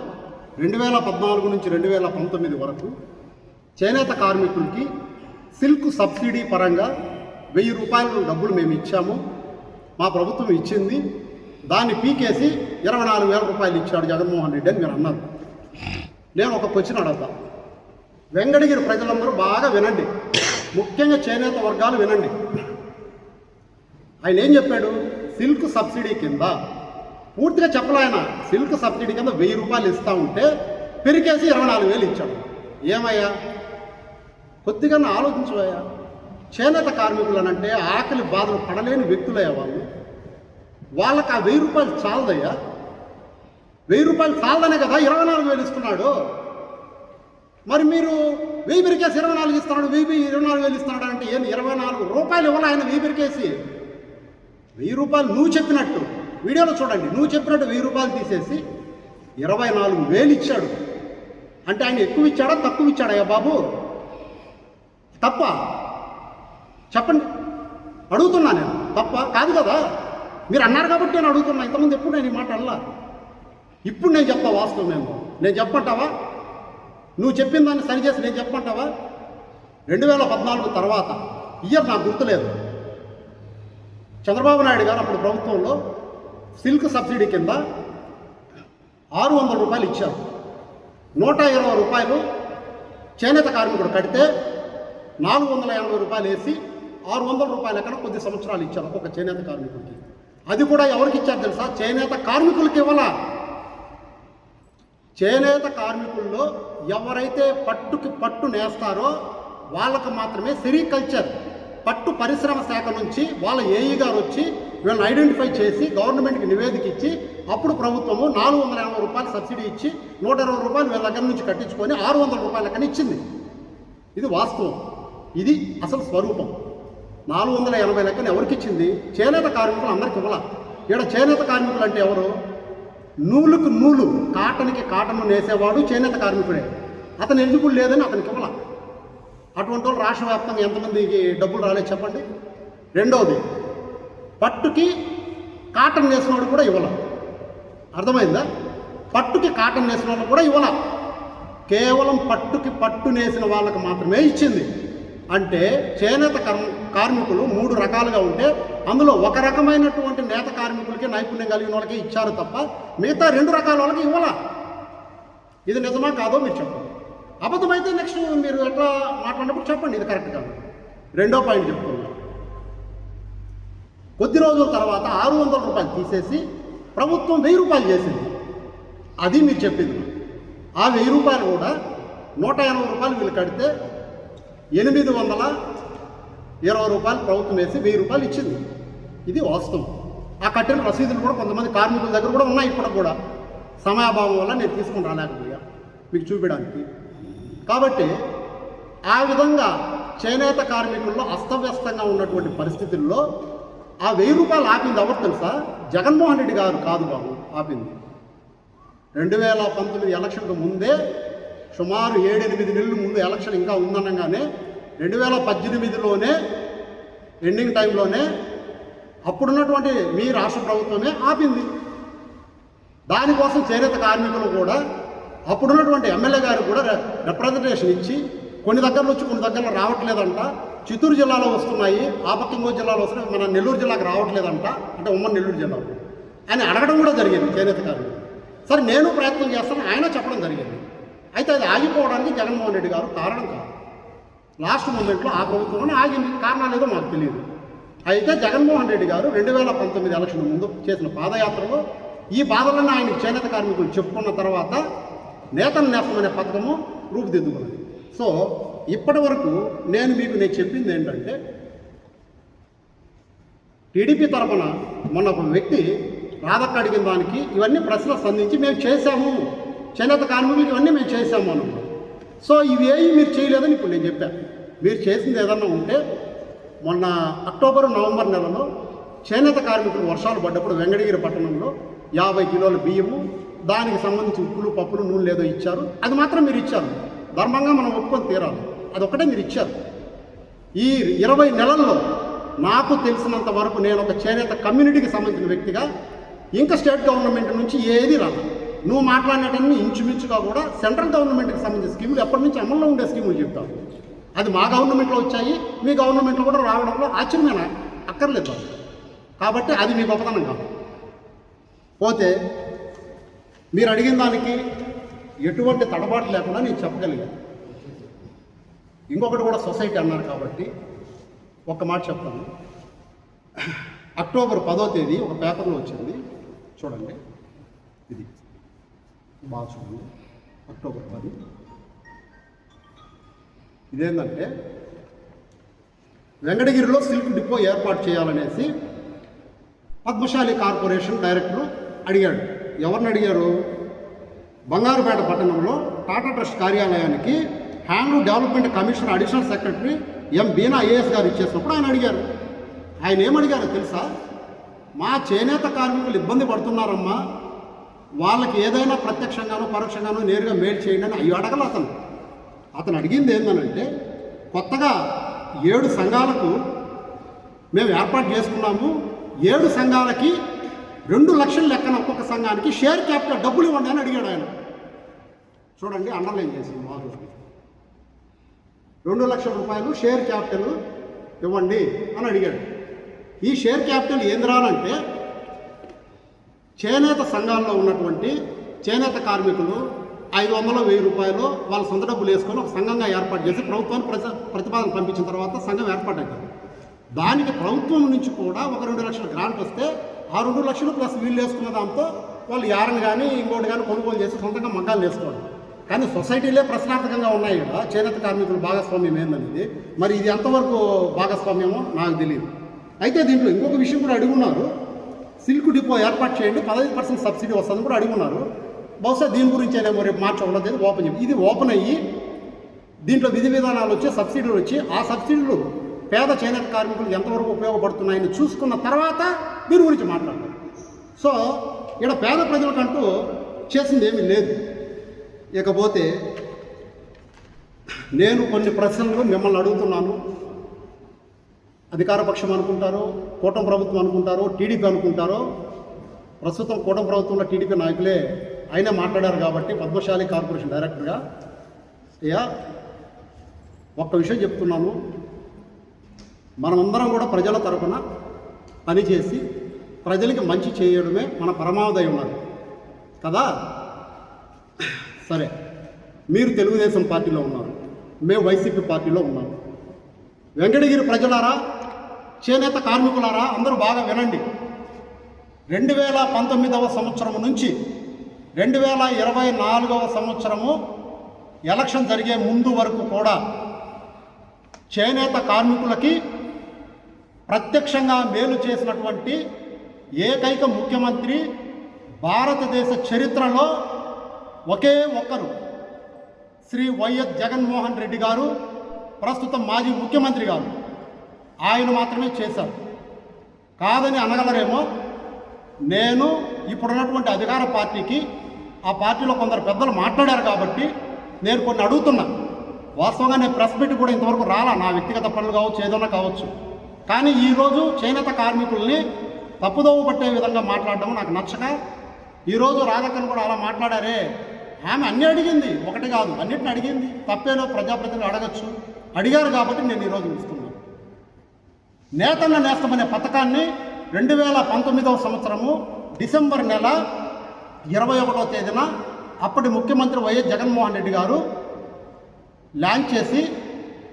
2014 నుంచి 2019 వరకు చేనేత కార్మికులకి సిల్క్ సబ్సిడీ పరంగా 1000 రూపాయలు డబ్బులు మేము ఇచ్చాము, మా ప్రభుత్వం ఇచ్చింది. దాన్ని పీకేసి 24,000 రూపాయలు ఇచ్చాడు జగన్మోహన్ రెడ్డి అని మీరు అన్నారు. నేను ఒక క్వశ్చన్ అడుగుతా, వెంకటగిరి ప్రజలందరూ బాగా వినండి, ముఖ్యంగా చేనేత వర్గాలు వినండి. ఆయన ఏం చెప్పాడు? సిల్క్ సబ్సిడీ కింద పూర్తిగా చెప్పలే ఆయన. సిల్క్ సబ్సిడీ కింద 1000 రూపాయలు ఇస్తూ ఉంటే పెరికేసి 24,000 ఇచ్చాడు. ఏమయ్యా, కొద్దిగా ఆలోచించవయ్యా. చేనేత కార్మికులు అనంటే ఆకలి బాధలు పడలేని వ్యక్తులయ్యా వాళ్ళు. వాళ్ళకి ఆ 1000 రూపాయలు చాలదయ్యా. 1000 రూపాయలు చాలదనే కదా 24,000 ఇస్తున్నాడు. మరి మీరు 1000 బిరికేసి 24 ఇస్తున్నాడు, 24,000 ఇస్తున్నాడు అంటే ఏం 24 రూపాయలు ఇవ్వాలి ఆయన 1000 బిరికేసి. 1000 రూపాయలు నువ్వు చెప్పినట్టు వీడియోలో చూడండి, నువ్వు చెప్పినట్టు 1000 రూపాయలు తీసేసి 24,000 ఇచ్చాడు అంటే ఆయన ఎక్కువ ఇచ్చాడా తక్కువ ఇచ్చాడయ్యా బాబు? తప్ప చెప్పండి, అడుగుతున్నా నేను. తప్ప కాదు కదా, మీరు అన్నారు కాబట్టి నేను అడుగుతున్నా. ఇంతకుముందు ఎప్పుడు నేను ఈ మాట అల్లా. ఇప్పుడు నేను చెప్తా వాస్తవం. నేను చెప్పంటావా? నువ్వు చెప్పిన దాన్ని సరిచేసి నేను చెప్పంటావా? 2014 తర్వాత ఇయర్ నాకు గుర్తులేదు, చంద్రబాబు నాయుడు గారు అప్పుడు ప్రభుత్వంలో సిల్క్ సబ్సిడీ కింద 600 రూపాయలు ఇచ్చారు. 120 రూపాయలు చేనేత కార్మికుడు కడితే 480 రూపాయలు వేసి 600 రూపాయలు ఎక్కడ కొద్ది సంవత్సరాలు ఇచ్చారు ఒక్కొక్క చేనేత కార్మికుడికి. అది కూడా ఎవరికి ఇచ్చారు తెలుసా? చేనేత కార్మికులకి ఇవ్వాల. చేనేత కార్మికుల్లో ఎవరైతే పట్టుకి పట్టు నేస్తారో వాళ్ళకు మాత్రమే సెరికల్చర్ పట్టు పరిశ్రమ శాఖ నుంచి వాళ్ళ ఏఈ గారు వచ్చి వీళ్ళని ఐడెంటిఫై చేసి గవర్నమెంట్కి నివేదిక ఇచ్చి అప్పుడు ప్రభుత్వము 480 రూపాయలు సబ్సిడీ ఇచ్చి 120 రూపాయలు వీళ్ళ దగ్గర నుంచి కట్టించుకొని 600 రూపాయల లెక్కన ఇచ్చింది. ఇది వాస్తవం, ఇది అసలు స్వరూపం. 480 లెక్కన ఎవరికి ఇచ్చింది? చేనేత కార్మికులు అందరికి ఇవ్వాల. ఇక్కడ చేనేత కార్మికులు అంటే ఎవరు? నూలుకు నూలు, కాటన్కి కాటన్ నేసేవాడు చేనేత కార్మికుడే. అతను ఎలిజిబుల్ లేదని అతనికి ఇవ్వాల. అటువంటి వాళ్ళు రాష్ట్ర వ్యాప్తంగా ఎంతమందికి డబ్బులు రాలేదు చెప్పండి. రెండవది, పట్టుకి కాటన్ నేసినవాడు కూడా ఇవ్వాల. అర్థమైందా? పట్టుకి కాటన్ నేసిన వాళ్ళు కూడా ఇవ్వాల. కేవలం పట్టుకి పట్టు నేసిన వాళ్ళకి మాత్రమే ఇచ్చింది. అంటే చేనేత కార్మికులు 3 రకాలుగా ఉంటే అందులో ఒక రకమైనటువంటి నేత కార్మికులకి నైపుణ్యం కలిగిన వాళ్ళకి ఇచ్చారు తప్ప మిగతా 2 రకాల వాళ్ళకి ఇవ్వాల. ఇది నిజమా కాదో మీరు చెప్పండి. అబద్ధమైతే నెక్స్ట్ మీరు ఎట్లా మాట్లాడినప్పుడు చెప్పండి ఇది కరెక్ట్ కాదు. రెండో పాయింట్ చెప్తున్నా, కొద్ది రోజుల తర్వాత 600 రూపాయలు తీసేసి ప్రభుత్వం 1000 రూపాయలు చేసింది. అది మీరు చెప్పింది. ఆ 1000 రూపాయలు కూడా 180 రూపాయలు వీళ్ళు కడితే 820 రూపాయలు ప్రభుత్వం వేసి 1000 రూపాయలు ఇచ్చింది. ఇది వాస్తవం. ఆ కట్టిన రసీదులు కూడా కొంతమంది కార్మికుల దగ్గర కూడా ఉన్నాయి. ఇప్పుడు కూడా సమయాభావం వల్ల నేను తీసుకుని రాలేకపోయా మీకు చూపించడానికి. కాబట్టి ఆ విధంగా చేనేత కార్మికుల్లో అస్తవ్యస్తంగా ఉన్నటువంటి పరిస్థితుల్లో ఆ 1000 రూపాయలు ఆపింది ఎవరు తెలుసా? జగన్మోహన్ రెడ్డి గారు కాదు బాబు ఆపింది. 2019 ఎలక్షన్కు ముందే సుమారు 7-8 నెలల ముందు ఎలక్షన్ ఇంకా ఉందనగానే 2018లోనే ఎండింగ్ టైంలోనే అప్పుడున్నటువంటి మీ రాష్ట్ర ప్రభుత్వమే ఆపింది. దానికోసం చేనేత కార్మికులు కూడా అప్పుడున్నటువంటి ఎమ్మెల్యే గారు కూడా రిప్రజెంటేషన్ ఇచ్చి కొన్ని దగ్గరలో వచ్చి కొన్ని దగ్గరలో రావట్లేదంట, చిత్తూరు జిల్లాలో వస్తున్నాయి, ఆ పక్క ఇంకో జిల్లాలో వస్తున్నాయి, మన నెల్లూరు జిల్లాకు రావట్లేదంట, అంటే ఉమ్మడి నెల్లూరు జిల్లాలో అని అడగడం కూడా జరిగింది చేనేత కార్మికులు. సరే నేను ప్రయత్నం చేస్తాను ఆయన చెప్పడం జరిగింది. అయితే అది ఆగిపోవడానికి జగన్మోహన్ రెడ్డి గారు కారణం కాదు. లాస్ట్ మూమెంట్లో ఆ ప్రభుత్వంలోనే ఆగింది. కారణాలు ఏదో మాకు తెలియదు. అయితే జగన్మోహన్ రెడ్డి గారు 2019 ఎలక్షన్ ముందు చేసిన పాదయాత్రలో ఈ బాధలను ఆయన చేనేత కార్మికులు చెప్పుకున్న తర్వాత నేతల నేస్తం అనే పథకము రూపుదిద్దుకున్నది. సో ఇప్పటి వరకు నేను చెప్పింది ఏంటంటే టీడీపీ తరఫున మొన్న ఒక వ్యక్తి రాధక్క అడిగిన దానికి ఇవన్నీ ప్రశ్నలు సంధించి మేము చేశాము, చేనేత కార్మికులకి ఇవన్నీ మేము చేశాము అన్నమాట. సో ఇవేవి మీరు చేయలేదని ఇప్పుడు నేను చెప్పాను. మీరు చేసింది ఏదన్నా ఉంటే మొన్న అక్టోబర్ నవంబర్ నెలలో చేనేత కార్మికులు వర్షాలు పడ్డప్పుడు వెంకటగిరి పట్టణంలో 50 కిలోల బియ్యము, దానికి సంబంధించి ఉప్పులు పప్పులు నూనె లేదో ఇచ్చారు. అది మాత్రం మీరు ఇచ్చారు. ధర్మంగా మనం ఒప్పుకొని తీరాలి. అదొక్కటే మీరు ఇచ్చారు. ఈ 20 నెలల్లో నాకు తెలిసినంత వరకు నేను ఒక చేనేత కమ్యూనిటీకి సంబంధించిన వ్యక్తిగా ఇంకా స్టేట్ గవర్నమెంట్ నుంచి ఏది రాదు. నువ్వు మాట్లాడినటన్నీ ఇంచుమించుగా కూడా సెంట్రల్ గవర్నమెంట్కి సంబంధించిన స్కీములు ఎప్పటి నుంచి అమల్లో ఉండే స్కీములు చెప్తాను. అది మా గవర్నమెంట్లో వచ్చాయి, మీ గవర్నమెంట్లో కూడా రావడంలో ఆశ్చర్యమేనా? అక్కర్లేదు. కాబట్టి అది మీ గొప్పతనం కాదు. పోతే మీరు అడిగిన దానికి ఎటువంటి తడబాటు లేకుండా నేను చెప్పగలిగాను. ఇంకొకటి కూడా సొసైటీ అన్నారు కాబట్టి ఒక మాట చెప్తాను. అక్టోబర్ 10వ తేదీ ఒక పేపర్లో వచ్చింది, చూడండి. ఇది బాగా చూడండి. అక్టోబర్ 10 ఇదేంటంటే వెంకటగిరిలో సిల్క్ డిపో ఏర్పాటు చేయాలనేసి పద్మశాలి కార్పొరేషన్ డైరెక్టర్ అడిగాడు. ఎవరిని అడిగారు? బంగారుపేట పట్టణంలో టాటా ట్రస్ట్ కార్యాలయానికి handloom development commission additional secretary M Beena IAS గారు ఇచ్చేసినప్పుడు ఆయన అడిగారు. ఆయన ఏమడిగారో తెలుసా? మా చేనేత కార్మికులు ఇబ్బంది పడుతున్నారమ్మా, వాళ్ళకి ఏదైనా ప్రత్యక్షంగానో పరోక్షంగానో నేరుగా మేలు చేయండి అని అవి అడగల అతను అడిగింది ఏంటనంటే, కొత్తగా 7 సంఘాలకు మేము ఏర్పాటు చేసుకున్నాము, 7 సంఘాలకి 2 లక్షల లెక్కన ఒక్కొక్క సంఘానికి షేర్ క్యాపిటల్ డబ్బులు ఇవ్వండి అని అడిగాడు ఆయన. చూడండి, అండర్లైన్ చేసింది వాళ్ళు. 2 లక్షల రూపాయలు షేర్ క్యాపిటల్ ఇవ్వండి అని అడిగాడు. ఈ షేర్ క్యాపిటల్ ఏం రానంటే, చేనేత సంఘాల్లో ఉన్నటువంటి చేనేత కార్మికులు 500-1000 రూపాయలు వాళ్ళ సొంత డబ్బులు వేసుకొని ఒక సంఘంగా ఏర్పాటు చేసి ప్రభుత్వానికి ప్రతిపాదన పంపించిన తర్వాత సంఘం ఏర్పాటైంది. దానికి ప్రభుత్వం నుంచి కూడా ఒక 2 లక్షల గ్రాంట్ వస్తే ఆ 2 లక్షలు ప్లస్ వీళ్ళు వేసుకున్న దాంతో వాళ్ళు యారని కానీ ఇంకోటి కానీ కొనుగోలు చేసి సొంతంగా మగ్గాలు వేసుకోవాలి. కానీ సొసైటీలే ప్రశ్నార్థకంగా ఉన్నాయి కదా చేనేత కార్మికులు భాగస్వామ్యం ఏందనేది. మరి ఇది ఎంతవరకు భాగస్వామ్యమో నాకు తెలియదు. అయితే దీంట్లో ఇంకొక విషయం కూడా అడుగున్నారు. సిల్క్ డిపో ఏర్పాటు చేయండి, 15% సబ్సిడీ వస్తుంది కూడా అడుగున్నారు. బహుశా దీని గురించి అయినా రేపు మార్చి ఉండదు, ఓపెన్ చేయండి. ఇది ఓపెన్ అయ్యి దీంట్లో విధి విధానాలు వచ్చి సబ్సిడీలు వచ్చి ఆ సబ్సిడీలు పేద చేనేత కార్మికులు ఎంతవరకు ఉపయోగపడుతున్నాయని చూసుకున్న తర్వాత దీని గురించి మాట్లాడతారు. సో ఇక్కడ పేద ప్రజలకంటూ చేసింది ఏమీ లేదు. ఇకపోతే నేను కొన్ని ప్రశ్నలు మిమ్మల్ని అడుగుతున్నాను. అధికార పక్షం అనుకుంటారో, కూటమి ప్రభుత్వం అనుకుంటారో, టీడీపీ అనుకుంటారో. ప్రస్తుతం కూటమి ప్రభుత్వంలో టీడీపీ నాయకులే అయినా మాట్లాడారు కాబట్టి పద్మశాలి కార్పొరేషన్ డైరెక్టర్గా అయ్యా ఒక్క విషయం చెప్తున్నాను. మనమందరం కూడా ప్రజల తరపున పనిచేసి ప్రజలకి మంచి చేయడమే మన పరమావధి ఉన్నది కదా. సరే, మీరు తెలుగుదేశం పార్టీలో ఉన్నారు, మేము వైసీపీ పార్టీలో ఉన్నాము. వెంకటగిరి ప్రజలారా, చేనేత కార్మికులారా, అందరూ బాగా వినండి. 2019వ సంవత్సరం నుంచి 2024వ సంవత్సరము ఎలక్షన్ జరిగే ముందు వరకు కూడా చేనేత కార్మికులకి ప్రత్యక్షంగా మేలు చేసినటువంటి ఏకైక ముఖ్యమంత్రి భారతదేశ చరిత్రలో ఒకే ఒక్కరు శ్రీ వైఎస్ జగన్మోహన్ రెడ్డి గారు, ప్రస్తుతం మాజీ ముఖ్యమంత్రి గారు. ఆయన మాత్రమే చేశారు. కాదని అనగలరేమో. నేను ఇప్పుడున్నటువంటి అధికార పార్టీకి, ఆ పార్టీలో కొందరు పెద్దలు మాట్లాడారు కాబట్టి నేను కొన్ని అడుగుతున్నా. వాస్తవంగా నేను ప్రెస్ మీట్ కూడా ఇంతవరకు రాలా, నా వ్యక్తిగత పనులు కావచ్చు, ఏదైనా కావచ్చు. కానీ ఈరోజు చేనేత కార్మికుల్ని తప్పుదోవ పట్టే విధంగా మాట్లాడడం నాకు నచ్చక, ఈరోజు రాధక్కను కూడా అలా మాట్లాడారే. ఆమె అన్నీ అడిగింది, ఒకటి కాదు అన్నిటిని అడిగింది. తప్పేలో ప్రజాప్రతినిధులు అడగచ్చు, అడిగారు కాబట్టి నేను ఈరోజు ఇస్తున్నాను. నేతన్న నేస్తం అనే పథకాన్ని 2019వ సంవత్సరము డిసెంబర్ నెల 21వ తేదీన అప్పటి ముఖ్యమంత్రి వైఎస్ జగన్మోహన్ రెడ్డి గారు లాంచ్ చేసి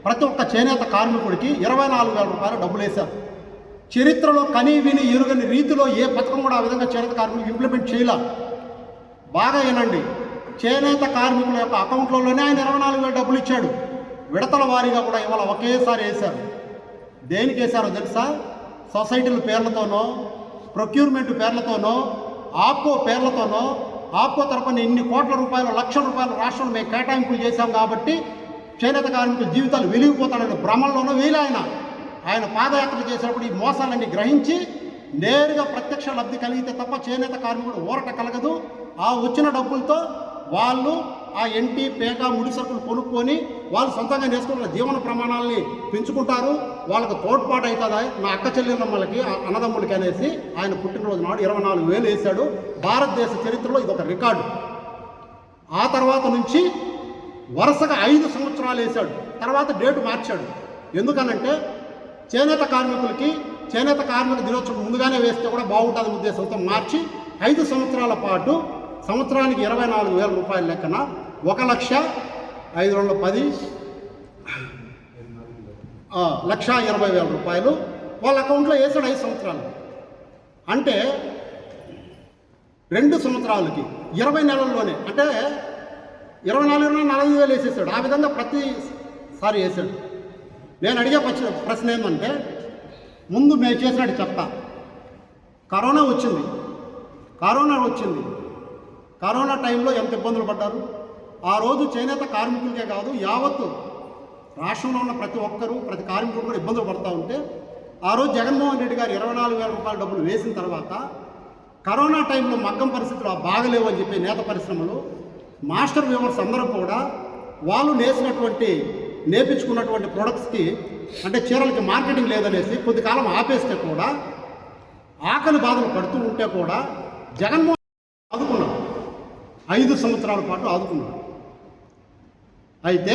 ప్రతి ఒక్క చేనేత కార్మికుడికి 24,000 రూపాయలు డబ్బులు వేశారు. చరిత్రలో కనీ విని ఎరుగని రీతిలో ఏ పథకం కూడా ఆ విధంగా చేనేత కార్మికులు ఇంప్లిమెంట్ చేయలే. బాగా వినండి, చేనేత కార్మికుల యొక్క అకౌంట్లలోనే ఆయన 24,000 డబ్బులు ఇచ్చాడు. విడతల వారీగా కూడా ఇవాళ ఒకేసారి వేశారు. దేనికి వేశారో తెలుసా? సొసైటీల పేర్లతోనో, ప్రొక్యూర్మెంట్ పేర్లతోనో, ఆప్కో పేర్లతోనో, ఆప్కో తరపున ఇన్ని కోట్ల రూపాయలు, లక్షల రూపాయలు రాష్ట్రంలో మేము కేటాయింపులు చేశాం కాబట్టి చేనేత కార్మికుల జీవితాలు వెలిగిపోతాడనే భ్రమంలోనూ వీలు ఆయన పాదయాత్ర చేసేటప్పుడు ఈ మోసాలన్నీ గ్రహించి నేరుగా ప్రత్యక్ష లబ్ధి కలిగితే తప్ప చేనేత కార్మికుడు ఊరట కలగదు. ఆ వచ్చిన డబ్బులతో వాళ్ళు ఆ ఎంటీ పేక ముడి సరుకులు కొనుక్కొని వాళ్ళు సొంతంగా నేర్చుకున్న జీవన ప్రమాణాలని పెంచుకుంటారు. వాళ్ళకు తోడ్పాటు అవుతుందా నా అక్క చెల్లెమ్మలకి, అన్నదమ్ములకి అనేసి ఆయన పుట్టినరోజు నాడు 24,000 వేశాడు. భారతదేశ చరిత్రలో ఇదొక రికార్డు. ఆ తర్వాత నుంచి వరుసగా 5 సంవత్సరాలు వేశాడు. తర్వాత డేటు మార్చాడు. ఎందుకనంటే చేనేత కార్మికులకి చేనేత కార్మిక దినోత్సవం ముందుగానే వేస్తే కూడా బాగుంటుంది ఉద్దేశంతో మార్చి 5 సంవత్సరాల పాటు సంవత్సరానికి 24,000 రూపాయల లెక్కన 1,20,000 రూపాయలు వాళ్ళ అకౌంట్లో వేసాడు 5 సంవత్సరాలు. అంటే 2 సంవత్సరాలకి 20 నెలల్లోనే, అంటే 24,000 40,000 వేసేసాడు. ఆ విధంగా ప్రతిసారి వేసాడు. నేను అడిగే ప్రశ్న ఏంటంటే, ముందు మేము చేసినట్టు చెప్తా. కరోనా వచ్చింది. కరోనా టైంలో ఎంత ఇబ్బందులు పడ్డారు. ఆ రోజు చేనేత కార్మికులకే కాదు, యావత్తు రాష్ట్రంలో ఉన్న ప్రతి ఒక్కరూ, ప్రతి కార్మికుడు కూడా ఇబ్బందులు పడుతూ ఉంటే, ఆ రోజు జగన్మోహన్ రెడ్డి గారు 24,000 రూపాయల డబ్బులు వేసిన తర్వాత కరోనా టైంలో మగ్గం పరిస్థితులు బాగలేవు అని చెప్పి నేత పరిశ్రమలు, మాస్టర్ వీవర్స్ అందరూ కూడా వాళ్ళు నేర్పించుకున్నటువంటి ప్రొడక్ట్స్కి, అంటే చీరలకి మార్కెటింగ్ లేదనేసి కొద్ది కాలం ఆపేస్తే కూడా, ఆకలి బాధలు పడుతూ ఉంటే కూడా జగన్మోహన్ ఆదుకున్నాడు. 5 సంవత్సరాల పాటు ఆదుకున్నాడు. అయితే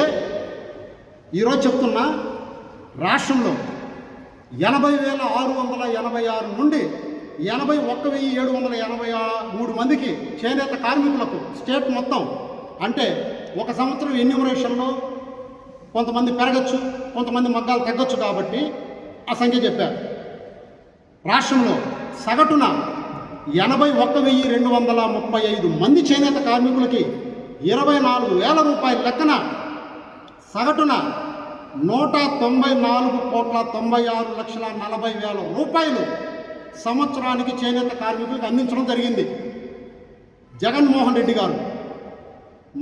ఈరోజు చెప్తున్నా, రాష్ట్రంలో 80,686 నుండి 81,783 మందికి చేనేత కార్మికులకు స్టేట్ మొత్తం, అంటే ఒక సంవత్సరం ఎన్యూమరేషన్లో కొంతమంది పెరగచ్చు, కొంతమంది మగ్గాలు తగ్గొచ్చు, కాబట్టి ఆ సంఖ్య చెప్పారు. రాష్ట్రంలో సగటున 81,235 మంది చేనేత కార్మికులకి 24,000 రూపాయల లెక్కన సగటున 194,96,40,00,000 రూపాయలు సంవత్సరానికి చేనేత కార్మికులకు అందించడం జరిగింది. జగన్మోహన్ రెడ్డి గారు,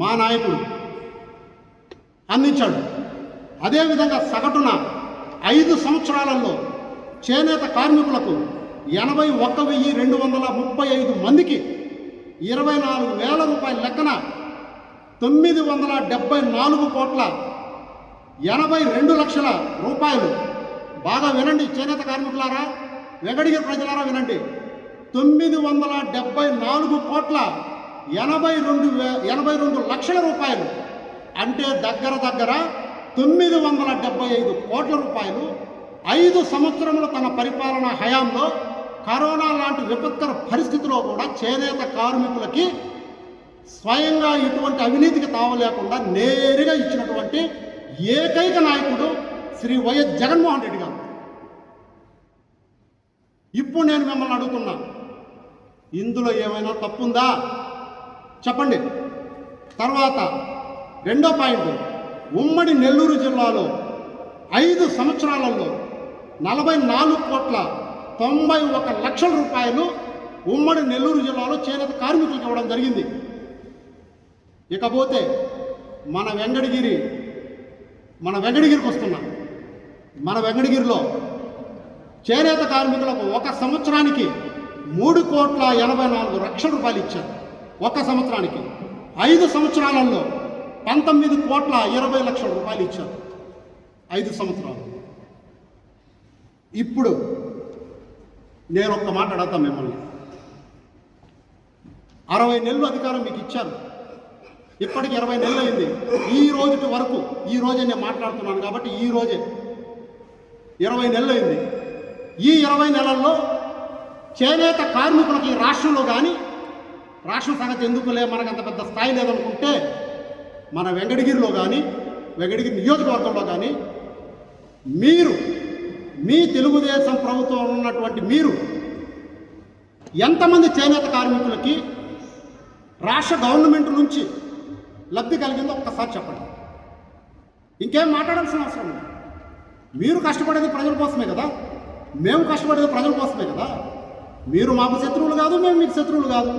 మా నాయకుడు, అందించాడు. అదేవిధంగా సగటున 5 సంవత్సరాలలో చేనేత కార్మికులకు 81,235 మందికి 24,000 రూపాయల లెక్కన 974,82,00,000 రూపాయలు. బాగా వినండి చేనేత కార్మికులారా, వెంకటగిరి ప్రజలారా వినండి. 974,82,82,00,000 రూపాయలు, అంటే దగ్గర 975 కోట్ల రూపాయలు 5 సంవత్సరముల తన పరిపాలనా హయాంలో కరోనా లాంటి విపత్కర పరిస్థితిలో కూడా చేనేత కార్మికులకి స్వయంగా ఇటువంటి అవినీతికి తావలేకుండా నేరుగా ఇచ్చినటువంటి ఏకైక నాయకుడు శ్రీ వైఎస్ జగన్మోహన్ రెడ్డి గారు. ఇప్పుడు నేను మిమ్మల్ని అడుగుతున్నా, ఇందులో ఏమైనా తప్పుందా చెప్పండి. తర్వాత రెండో పాయింట్, ఉమ్మడి నెల్లూరు జిల్లాలో 5 సంవత్సరాలలో 44,91,00,000 రూపాయలు ఉమ్మడి నెల్లూరు జిల్లాలో చేనేత కార్మికులకు ఇవ్వడం జరిగింది. ఇకపోతే మన వెంకటగిరికి వస్తున్నాం. మన వెంకటగిరిలో చేనేత కార్మికులకు ఒక సంవత్సరానికి 3,84,00,000 రూపాయలు ఇచ్చారు. ఒక సంవత్సరానికి 5 సంవత్సరాలలో 19,20,00,000 రూపాయలు ఇచ్చారు. 5 సంవత్సరాలు. ఇప్పుడు నేను ఒక్క మాట అడుగుతాను మిమ్మల్ని. 60 నెలలు అధికారం మీకు ఇచ్చారు. ఇప్పటికి 20 నెలలు అయింది. ఈ రోజుటి వరకు, ఈ రోజే నేను మాట్లాడుతున్నాను కాబట్టి ఈ రోజే 20 నెలలు అయింది. ఈ 20 నెలల్లో చేనేత కార్మికులకి ఈ రాష్ట్రంలో కానీ, రాష్ట్రం సంగతి ఎందుకులే మనకు అంత పెద్ద స్థాయి లేదనుకుంటే, మన వెంకటగిరిలో కానీ, వెంకటగిరి నియోజకవర్గంలో కానీ మీరు, మీ తెలుగుదేశం ప్రభుత్వంలో ఉన్నటువంటి మీరు ఎంతమంది చేనేత కార్మికులకి రాష్ట్ర గవర్నమెంట్ నుంచి లబ్ధి కలిగిందో ఒక్కసారి చెప్పండి. ఇంకేం మాట్లాడాల్సిన అవసరం లేదు. మీరు కష్టపడేది ప్రజల కోసమే కదా, మేము కష్టపడేది ప్రజల కోసమే కదా. మీరు మాకు శత్రువులు కాదు, మేము మీకు శత్రువులు కాదు.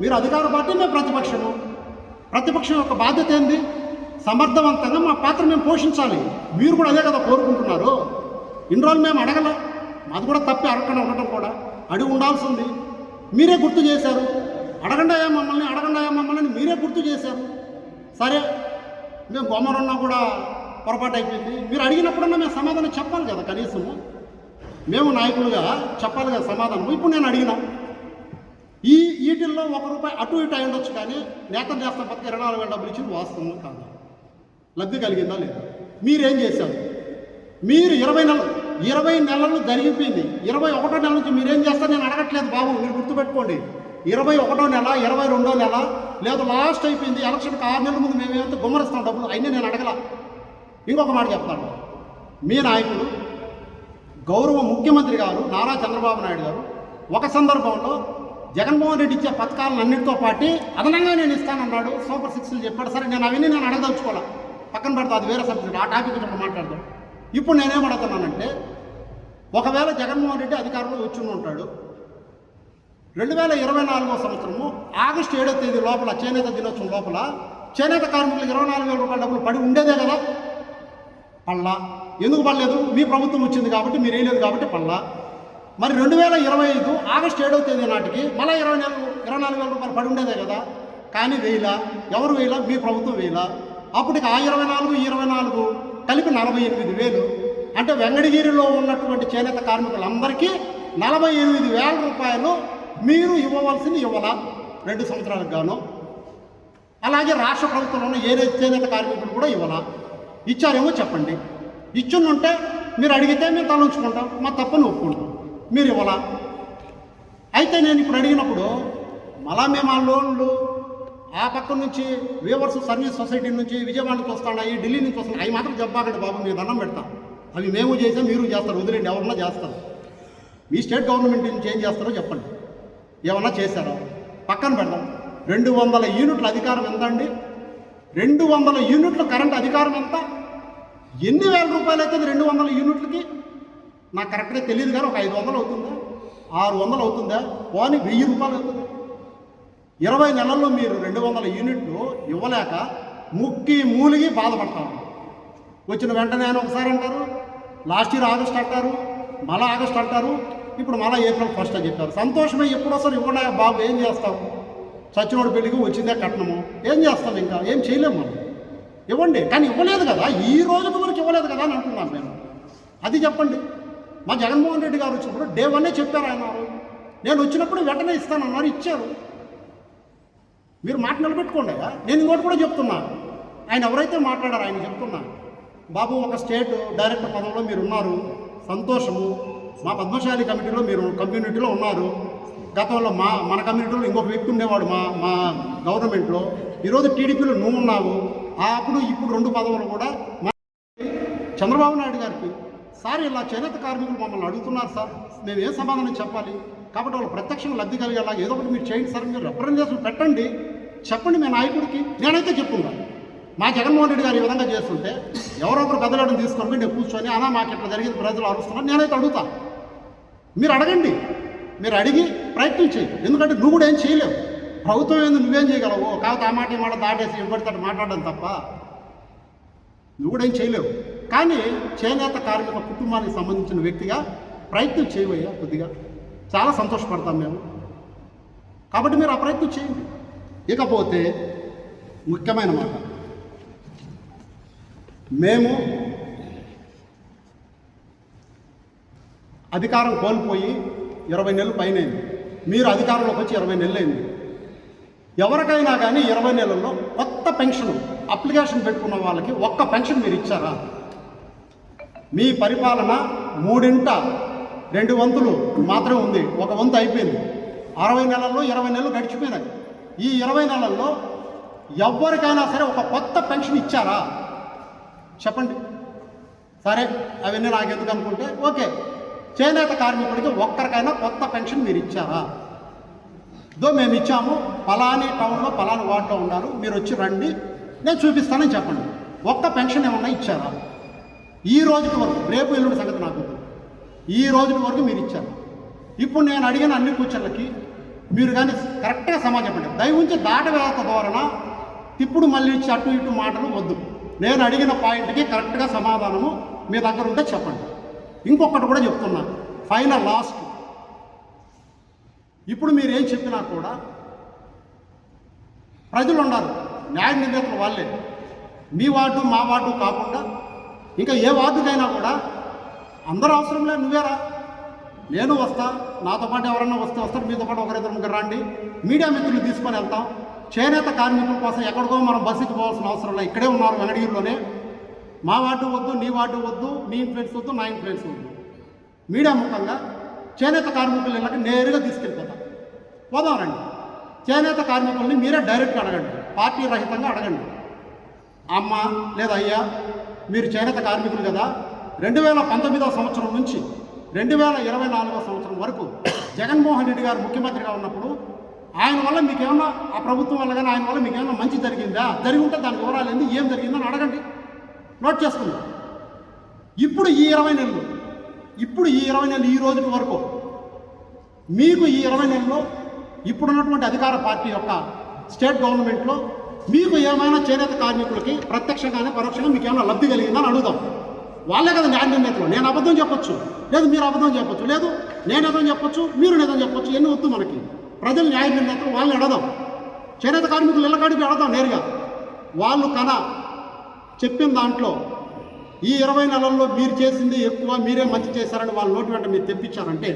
మీరు అధికార పార్టీ, మేము ప్రతిపక్షము. ప్రతిపక్షం యొక్క బాధ్యత ఏంది? సమర్థవంతంగా మా పాత్ర మేము పోషించాలి. మీరు కూడా అదే కదా కోరుకుంటున్నారు. ఇన్ని రోజులు మేము అడగల, మాది కూడా తప్పి అడగకుండా ఉండటం కూడా అడిగి ఉండాల్సింది. మీరే గుర్తు చేశారు. అడగండి మమ్మల్ని మీరే గుర్తు చేశారు. సరే, మేము బొమ్మరున్నా కూడా పొరపాటు అయిపోయింది. మీరు అడిగినప్పుడన్నా మేము సమాధానం చెప్పాలి కదా, కనీసము మేము నాయకులుగా చెప్పాలి కదా సమాధానం. ఇప్పుడు నేను అడిగినా వీటిల్లో ₹1 అటు ఇటు అయి ఉండొచ్చు, కానీ నేతలు చేస్తాం పక్క 24,000 డబ్బులు ఇచ్చింది వాస్తవం కాదు. లబ్ధి కలిగిందా లేదా? మీరేం చేశారు? మీరు 20 నెలలు జరిగిపోయింది. 21వ నెల నుంచి మీరేం చేస్తారు నేను అడగట్లేదు బాబు, మీరు గుర్తుపెట్టుకోండి. 21వ నెల, 22వ నెల, లేదా లాస్ట్ అయిపోయింది ఎలక్షన్కి 6 నెలల ముందు మేమేమైతే గుమ్మరిస్తాం డబ్బులు, అయినా నేను అడగల. ఇంకొక మాట చెప్తాను, మీ నాయకుడు గౌరవ ముఖ్యమంత్రి గారు నారా చంద్రబాబు నాయుడు గారు ఒక సందర్భంలో జగన్మోహన్ రెడ్డి ఇచ్చే పథకాలను అన్నింటితో పాటు అదనంగా నేను ఇస్తానన్నాడు. సూపర్ 6లు చెప్పాడు. సరే, నేను అవన్నీ అడగదలుచుకోవాలి, పక్కన పెడతా, అది వేరే సబ్జెక్ట్. ఆ టాపిక్ ఇప్పుడు మాట్లాడదాం. ఇప్పుడు నేనేమడుగుతున్నానంటే, ఒకవేళ జగన్మోహన్ రెడ్డి అధికారంలో వచ్చి ఉంటాడు, 2024 సంవత్సరము ఆగస్టు 7వ తేదీ లోపల చేనేత దినోత్సవం లోపల చేనేత కార్మికులకు 24,000 రూపాయల డబ్బులు పడి ఉండేదే కదా. పళ్ళా ఎందుకు పడలేదు? మీ ప్రభుత్వం వచ్చింది కాబట్టి, మీరు వేయలేదు కాబట్టి పళ్ళా. మరి 2025 ఆగస్టు 7వ తేదీ నాటికి మళ్ళీ 24,000 రూపాయలు పడి ఉండేదే కదా. కానీ వేయలా. ఎవరు వేయలా? మీ ప్రభుత్వం వేయలా. అప్పటికి ఆ 24 కలిపి 48,000. అంటే వెంకటగిరిలో ఉన్నటువంటి చేనేత కార్మికులందరికీ 48,000 రూపాయలు మీరు ఇవ్వవలసింది ఇవ్వాల 2 సంవత్సరాలకు గాను. అలాగే రాష్ట్ర ప్రభుత్వంలో ఉన్న ఏ చేనేత కార్మికులు కూడా ఇవ్వాల. ఇచ్చారేమో చెప్పండి. ఇచ్చుంటే మీరు అడిగితే మేము తలంచుకుంటాం, మా తప్పని ఒప్పుకుంటాం. మీరు ఇవ్వాల. అయితే నేను ఇప్పుడు అడిగినప్పుడు మళ్ళా మేము ఆ లోన్లు ఆ పక్క నుంచి వీవర్స్ సర్వీస్ సొసైటీ నుంచి విజయవాడ నుంచి వస్తున్నాయి, ఢిల్లీ నుంచి వస్తున్నాయి, అవి మాత్రం చెప్పాకండి బాబు, మీరు దండం పెడతాం. అవి మేము చేసాం, మీరు చేస్తారు, వదిలేండి, ఎవరన్నా చేస్తారు. మీ స్టేట్ గవర్నమెంట్ నుంచి ఏం చేస్తారో చెప్పండి. ఏమన్నా చేశారో పక్కన పెడదాం. 200 యూనిట్ల అధికారం ఎంత అండి? 200 యూనిట్ల కరెంట్ అధికారం ఎంత? ఎన్ని వేల రూపాయలు అవుతుంది 200 యూనిట్లకి? నాకు కరెక్ట్గా తెలియదు కానీ ఒక 500 అవుతుందా, 600 అవుతుందా, పోనీ 1000 రూపాయలు అవుతుంది. 20 నెలల్లో మీరు 200 యూనిట్లు ఇవ్వలేక ముక్కి మూలిగి బాధపడతారు. వచ్చిన వెంటనే ఆయన ఒకసారి అంటారు, లాస్ట్ ఇయర్ ఆగస్ట్ అంటారు, మళ్ళీ ఆగస్ట్ అంటారు, ఇప్పుడు మళ్ళీ ఏప్రిల్ 1 అని చెప్పారు. సంతోషమే, ఎప్పుడు వస్తారు ఇవ్వడా బాబు, ఏం చేస్తాం? సచ్చినోడు పెళ్ళికి వచ్చిందే కట్నము, ఏం చేస్తాం? ఇంకా ఏం చేయలేము మనం. ఇవ్వండి. కానీ ఇవ్వలేదు కదా, ఈ రోజుకి వరకు ఇవ్వలేదు కదా అని అంటున్నాను నేను. అది చెప్పండి. మా జగన్మోహన్ రెడ్డి గారు వచ్చినప్పుడు డే 1 చెప్పారు ఆయన. నేను వచ్చినప్పుడు వెంటనే ఇస్తానన్నారు, ఇచ్చారు. మీరు మాట నిలబెట్టుకోండి. నేను ఇంకోటి కూడా చెప్తున్నా, ఆయన ఎవరైతే మాట్లాడారో ఆయన చెప్తున్నా, బాబు ఒక స్టేట్ డైరెక్టర్ పదవిలో మీరు ఉన్నారు, సంతోషము. మా పద్మశాలి కమిటీలో మీరు కమ్యూనిటీలో ఉన్నారు. గతంలో మన కమ్యూనిటీలో ఇంకొక వ్యక్తి ఉండేవాడు మా గవర్నమెంట్లో. ఈరోజు టీడీపీలో నువ్వు ఉన్నావు. అప్పుడు ఇప్పుడు 2 పదవులు కూడా చంద్రబాబు నాయుడు గారికి, సార్ ఇలా చేనేత కార్మికులు మమ్మల్ని అడుగుతున్నారు సార్, మేము ఏ సమాధానం చెప్పాలి? కాబట్టి వాళ్ళు ప్రత్యక్షంగా లబ్ధి కలిగేలా ఏదో ఒకటి మీరు చేయండి సార్, మీరు రిప్రజెంటేషన్ పెట్టండి, చెప్పండి మీ నాయకుడికి. నేనైతే చెప్పుకున్నాను. మా జగన్మోహన్ రెడ్డి గారు ఈ విధంగా చేస్తుంటే ఎవరో ఒకరు పెద్దలాడని తీసుకొని నేను కూర్చొని అలా మాకు ఇట్లా జరిగింది, ప్రజలు అరుస్తున్నారు, నేనైతే అడుగుతా. మీరు అడగండి, మీరు అడిగి ప్రయత్నం చేయండి. ఎందుకంటే నువ్వు కూడా ఏం చేయలేవు. ప్రభుత్వం ఏంది, నువ్వేం చేయగలవు? కాకపోతే ఆ మాట ఈ మాట దాటేసి ఇవ్వబడితే మాట్లాడడం తప్ప నువ్వు కూడా ఏం చేయలేవు. కానీ చేనేత కార్మిక కుటుంబానికి సంబంధించిన వ్యక్తిగా ప్రయత్నం చేయవయ్యా, కొద్దిగా చాలా సంతోషపడతాం మేము. కాబట్టి మీరు ఆ ప్రయత్నం చేయండి. ఇకపోతే ముఖ్యమైన మాట, మేము అధికారం కోల్పోయి 20 నెలలు పైనైంది. మీరు అధికారంలోకి వచ్చి 20 నెలలు అయింది. ఎవరికైనా కానీ 20 నెలల్లో కొత్త పెన్షన్ అప్లికేషన్ పెట్టుకున్న వాళ్ళకి ఒక్క పెన్షన్ మీరు ఇచ్చారా? మీ పరిపాలన 2 వంతులు మాత్రమే ఉంది. 1 వంతు అయిపోయింది. 60 నెలల్లో 20 నెలలు గడిచిపోయినాయి. ఈ 20 నెలల్లో ఎవరికైనా సరే ఒక కొత్త పెన్షన్ ఇచ్చారా? చెప్పండి. సరే, అవన్నీ నాకెందుకు అనుకుంటే ఓకే, చేనేత కార్మికుడికి ఒక్కరికైనా కొత్త పెన్షన్ మీరు ఇచ్చారా? మేము ఇచ్చాము, పలాని టౌన్లో పలాని వార్డులో ఉన్నారు, మీరు వచ్చి రండి, నేను చూపిస్తానని చెప్పండి. ఒక్క పెన్షన్ ఏమన్నా ఇచ్చారా? ఈ రోజుకి వరకు, రేపు ఎల్లుండి సంగతి నాకు, ఈ రోజుకి వరకు మీరు ఇచ్చారు. ఇప్పుడు నేను అడిగిన అన్ని కూర్చోళ్ళకి మీరు కానీ కరెక్ట్గా సమాధానం చెప్పండి. దయవుంచి దాటవేత ధోరణ ఇప్పుడు మళ్ళీ ఇచ్చి అటు ఇటు మాటలు వద్దు. నేను అడిగిన పాయింట్కి కరెక్ట్గా సమాధానము మీ దగ్గర ఉంటే చెప్పండి. ఇంకొకటి కూడా చెప్తున్నా, ఫైనల్ లాస్ట్, ఇప్పుడు మీరు ఏం చెప్పినా కూడా ప్రజలు ఉన్నారు, న్యాయ నిర్ణేతలు వాళ్ళే. మీ వార్డు మా వార్డు కాకుండా ఇంకా ఏ వార్డుకైనా కూడా అందరూ అవసరం లేదు, నువ్వేరా, నేను వస్తా, నాతో పాటు ఎవరన్నా వస్తారు, మీతో పాటు 1-2 రండి, మీడియా మిత్రులు తీసుకొని వెళ్తాం. చేనేత కార్మికుల కోసం ఎక్కడికో మనం బస్సుకి పోవాల్సిన అవసరం లేదు, ఇక్కడే ఉన్నారు వెంకటగిరిలోనే. మా వార్డు వద్దు, నీ వార్డు వద్దు, నీ ఇన్ఫ్లుయెన్స్ వద్దు, నా ఇన్ఫ్లుయెన్స్ వద్దు. మీడియా ముఖంగా చేనేత కార్మికులు ఇళ్ళకి నేరుగా తీసుకెళ్ళిపోతాం. పోదాం రండి. చేనేత కార్మికుల్ని మీరే డైరెక్ట్గా అడగండి, పార్టీ రహితంగా అడగండి. అమ్మ లేదా అయ్యా, మీరు చేనేత కార్మికులు కదా, 2019వ సంవత్సరం నుంచి 2024వ సంవత్సరం వరకు జగన్మోహన్ రెడ్డి గారు ముఖ్యమంత్రిగా ఉన్నప్పుడు ఆయన వల్ల మీకేమన్నా, ఆ ప్రభుత్వం వల్ల కానీ ఆయన వల్ల మీకేమన్నా మంచి జరిగిందా? జరిగి ఉంటే దాని వివరాలు ఏంది, ఏం జరిగిందని అడగండి, నోట్ చేసుకుందాం. ఇప్పుడు ఈ 20 నెలలు ఈ రోజుకి వరకు మీకు ఈ 20 నెలల్లో ఇప్పుడున్నటువంటి అధికార పార్టీ యొక్క స్టేట్ గవర్నమెంట్లో మీకు ఏమైనా చేనేత కార్మికులకి ప్రత్యక్షంగానే పరోక్షంగా మీకు ఏమైనా లబ్ధి కలిగిందని అడుగుదాం. వాళ్ళే కదా న్యాయ నిర్ణేతలు. నేను అబద్ధం చెప్పొచ్చు, లేదు మీరు అబద్ధం చెప్పొచ్చు, లేదు నేను నిజం చెప్పొచ్చు, మీరు నిజం చెప్పొచ్చు. ఎన్ని వద్దు మనకి. ప్రజలు న్యాయ నిర్ణేతలు, వాళ్ళని అడదాం. చేనేత కార్మికులు ఇళ్ళకాడికి అడదాం నేరుగా. వాళ్ళు చెప్పిన దాంట్లో ఈ 20 నెలల్లో మీరు చేసింది ఎక్కువ, మీరే మంచి చేశారని వాళ్ళ నోటి వెంట మీరు తెప్పించారంటే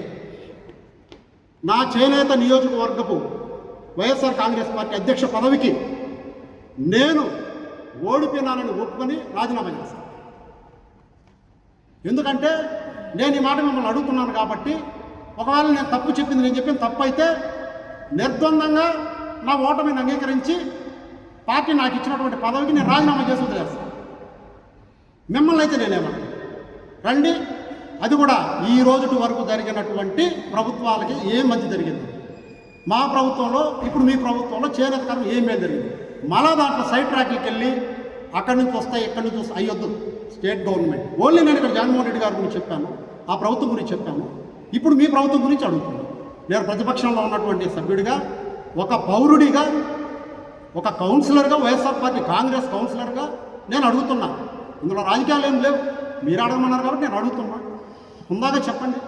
నా చేనేత నియోజకవర్గపు వైఎస్ఆర్ కాంగ్రెస్ పార్టీ అధ్యక్ష పదవికి నేను ఓడిపోయినానని ఒప్పుకొని రాజీనామా చేస్తాను. ఎందుకంటే నేను ఈ మాట మిమ్మల్ని అడుగుతున్నాను కాబట్టి, ఒకవేళ నేను తప్పు చెప్పింది, నేను చెప్పిన తప్పు అయితే నిర్ద్వందంగా నా ఓటమిని అంగీకరించి పార్టీ నాకు ఇచ్చినటువంటి పదవికి నేను రాజీనామా చేసి వదిలేస్తాను. మిమ్మల్ని అయితే నేనేమన్నా రండి, అది కూడా ఈ రోజు వరకు జరిగినటువంటి ప్రభుత్వాలకి ఏం మంచి జరిగింది, మా ప్రభుత్వంలో ఇప్పుడు మీ ప్రభుత్వంలో చేనేత కార్మికులు ఏం మేలు జరిగింది, మళ్ళా దాంట్లో సైడ్ ట్రాక్లకి వెళ్ళి అక్కడి నుంచి వస్తాయి ఇక్కడి నుంచి వస్తాయి అయ్యొద్దు. స్టేట్ గవర్నమెంట్ ఓన్లీ నేను ఇక్కడ జగన్మోహన్ రెడ్డి గారి గురించి చెప్పాను, ఆ ప్రభుత్వం గురించి చెప్పాను. ఇప్పుడు మీ ప్రభుత్వం గురించి అడుగుతున్నాను. నేను ప్రతిపక్షంలో ఉన్నటువంటి సభ్యుడిగా, ఒక పౌరుడిగా, ఒక కౌన్సిలర్గా, వైఎస్ఆర్ పార్టీ కాంగ్రెస్ కౌన్సిలర్గా నేను అడుగుతున్నా. ఇందులో రాజకీయాలు ఏం లేవు, మీరు అడగమన్నారు కాబట్టి నేను అడుగుతున్నా. హుందాగా చెప్పండి,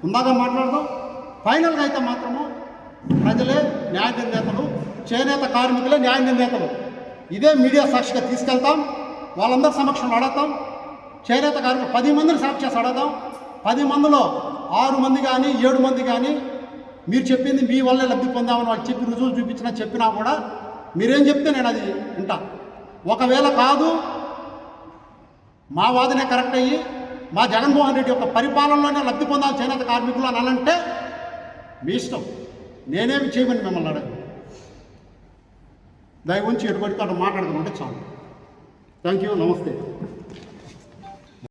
హుందాగా మాట్లాడదాం. ఫైనల్గా అయితే మాత్రము ప్రజలే న్యాయ నిర్ణేతలు, చేనేత కార్మికులే న్యాయ నిర్ణేతలు. ఇదే మీడియా సాక్షిగా తీసుకెళ్తాం, వాళ్ళందరి సమక్షంలో అడుగుతాం. చేనేత కార్మికులు 10 మందిని సెలెక్ట్ చేసి అడుగుదాం. 10 మందిలో 6 మంది కానీ 7 మంది కానీ మీరు చెప్పింది మీ వల్లే లబ్ధి పొందామని వాళ్ళు చెప్పి రుజువులు చెప్పినా కూడా మీరేం చెప్తే నేను అది వింటా. ఒకవేళ కాదు మా వాదనే కరెక్ట్ అయ్యి మా జగన్మోహన్ రెడ్డి యొక్క పరిపాలనలోనే లబ్ధి పొందాలి చేనేత కార్మికులు అని అనంటే మీ ఇష్టం, నేనేమి చేయమని మిమ్మల్ని అడగను. దయ ఉంచి ఎటువంటి మాట్లాడుకుంటే చాలు. థ్యాంక్ యూ, నమస్తే.